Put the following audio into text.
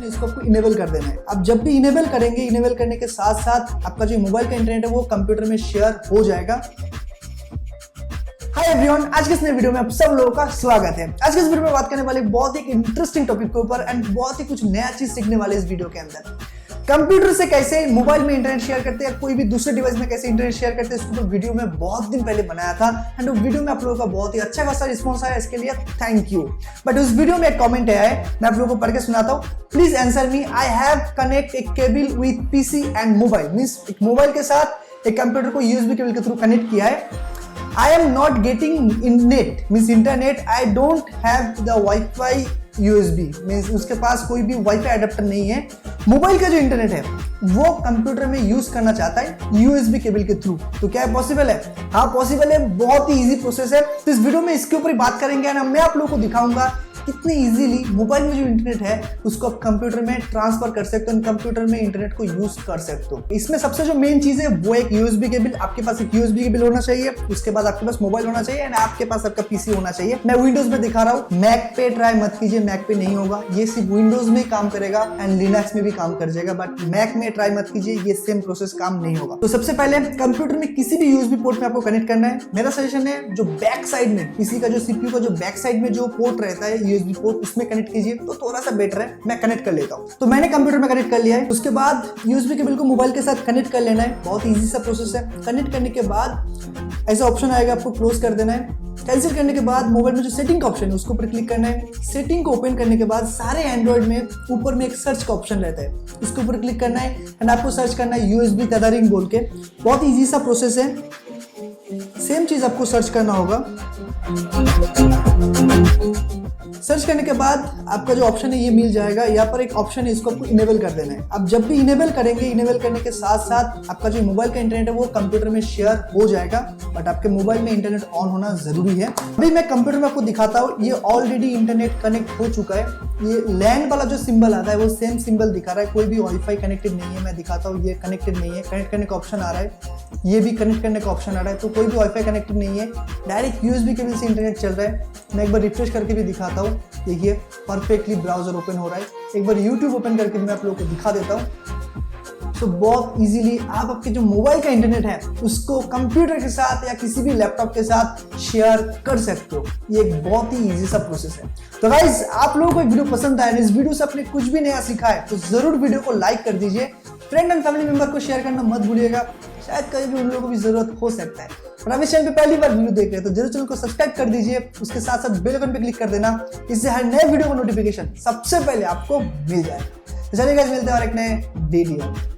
इसको आपको इनेबल कर देना है। अब जब भी इनेबल करेंगे, इनेबल करने के साथ साथ आपका जो मोबाइल का इंटरनेट है वो कंप्यूटर में शेयर हो जाएगा। हाय एवरीवन, आज के इस नए वीडियो में आप सब लोगों का स्वागत है। आज के इस वीडियो में बात करने वाले बहुत ही इंटरेस्टिंग टॉपिक के ऊपर एंड बहुत ही कुछ नया चीज सीखने वाले इस वीडियो के अंदर। कंप्यूटर से कैसे मोबाइल में इंटरनेट शेयर करते हैं या कोई भी दूसरे डिवाइस में कैसे इंटरनेट शेयर करते हैं, इसको तो वीडियो में बहुत दिन पहले बनाया था एंड उस वीडियो में आप लोगों का बहुत ही अच्छा खासा रिस्पॉन्स आया, इसके लिए थैंक यू। बट उस वीडियो में एक कमेंट आया है, मैं आप लोगों को पढ़ के सुनाता हूँ। Please answer me, I have connect A cable with PC and mobile. Means एक मोबाइल के साथ एक कंप्यूटर को यूएसबी केबल के थ्रू कनेक्ट किया है। I am not getting in net, means internet. I don't have the Wi-Fi USB, means उसके पास कोई भी वाईफाई एडेप्टर नहीं है। मोबाइल का जो इंटरनेट है वो कंप्यूटर में यूज करना चाहता है यूएसबी केबल के थ्रू। तो क्या है पॉसिबल है? हाँ पॉसिबल है, बहुत ही इजी प्रोसेस है। तो इस वीडियो में इसके ऊपर ही बात करेंगे ना, मैं आप लोगों को दिखाऊंगा कितने इजीली मोबाइल में जो इंटरनेट है उसको आप कंप्यूटर में ट्रांसफर कर सकते हो, कंप्यूटर में इंटरनेट को यूज कर सकते हो। इसमें सबसे जो मेन चीज है वो एक यूएसबी केबल। आपके पास एक यूएसबी केबल होना चाहिए, उसके बाद आपके पास मोबाइल होना चाहिए एंड आपके पास आपका पीसी होना चाहिए। मैं विंडोज में दिखा रहा हूँ, मैक पे ट्राई मत कीजिए, मैक पे नहीं होगा। ये सिर्फ विंडोज में काम करेगा एंड लिनक्स में भी काम कर जाएगा, बट मैक में ट्राई मत कीजिए, ये सेम प्रोसेस काम नहीं होगा। तो सबसे पहले कंप्यूटर में किसी भी यूएसबी पोर्ट में आपको कनेक्ट करना है। मेरा सजेशन है जो बैक साइड में पीसी का जो सीपीयू का जो बैक साइड में जो पोर्ट रहता है यूएसबी पोर्ट, उसमें कनेक्ट कीजिए तो थोड़ा सा बेटर है। मैं कनेक्ट कर लेता हूं। तो मैंने कंप्यूटर में कनेक्ट कर लिया है। उसके बाद यूएसबी केबल को मोबाइल के साथ कनेक्ट कर लेना है। बहुत इजी सा प्रोसेस है। कनेक्ट करने के बाद ऐसा ऑप्शन आएगा, आपको क्लोज कर देना है। कैंसिल करने के बाद मोबाइल में जो सेटिंग का ऑप्शन है उसके ऊपर क्लिक करना है। सेटिंग को ओपन करने के बाद सारे एंड्रॉइड में ऊपर में एक सर्च का ऑप्शन रहता है, इसके ऊपर क्लिक करना है एंड आपको सर्च करना है यूएसबी टेथरिंग बोल के। बहुत इजी सा प्रोसेस है। सेम चीज आपको सर्च करना होगा। सर्च करने के बाद आपका जो ऑप्शन है ये मिल जाएगा। यहाँ पर एक ऑप्शन है, इसको आपको इनेबल कर देना है। अब जब भी इनेबल करेंगे, इनेबल करने के साथ साथ आपका जो मोबाइल का इंटरनेट है वो कंप्यूटर में शेयर हो जाएगा, बट आपके मोबाइल में इंटरनेट ऑन होना जरूरी है। अभी मैं कंप्यूटर में आपको दिखाता हूँ, ये ऑलरेडी इंटरनेट कनेक्ट हो चुका है। ये लैंड वाला जो सिंबल आता है वो सेम सिंबल दिखा रहा है, कोई भी वाईफाई कनेक्टेड नहीं है। मैं दिखाता हूँ, ये कनेक्टेड नहीं है। कनेक्ट करने का ऑप्शन आ रहा है, ये भी कनेक्ट करने का ऑप्शन आ रहा है, तो कोई भी वाईफाई कनेक्टेड नहीं है। डायरेक्ट यूएसबी केबल से इंटरनेट चल रहा है। मैं एक बार रिफ्रेश करके भी दिखाता हूँ, देखिए परफेक्टली ब्राउजर ओपन हो रहा है। एक बार यूट्यूब ओपन करके भी मैं आप लोगों को दिखा देता हूँ। तो बहुत इजीली आप आपके जो मोबाइल का इंटरनेट है उसको कंप्यूटर के साथ या किसी भी लैपटॉप के साथ शेयर कर सकते हो। ये एक बहुत ही इजी सा प्रोसेस है। तो गाइस, आप लोगों को एक वीडियो पसंद आया, इस वीडियो से आपने कुछ भी नया सीखा है तो जरूर वीडियो को लाइक कर दीजिए। फ्रेंड एंड फैमिली मेंबर को शेयर करना मत भूलिएगा, शायद कहीं भी उन लोगों को भी जरूरत हो सकता है। और आप इस चैनल पे पहली बार वीडियो देख रहे हैं तो जरूर चैनल को सब्सक्राइब कर दीजिए। उसके साथ साथ बेल आइकन पे क्लिक कर देना, इससे हर नए वीडियो का नोटिफिकेशन सबसे पहले आपको मिल जाएगा। तो चलिए गाइस, मिलते हैं और एक नए वीडियो।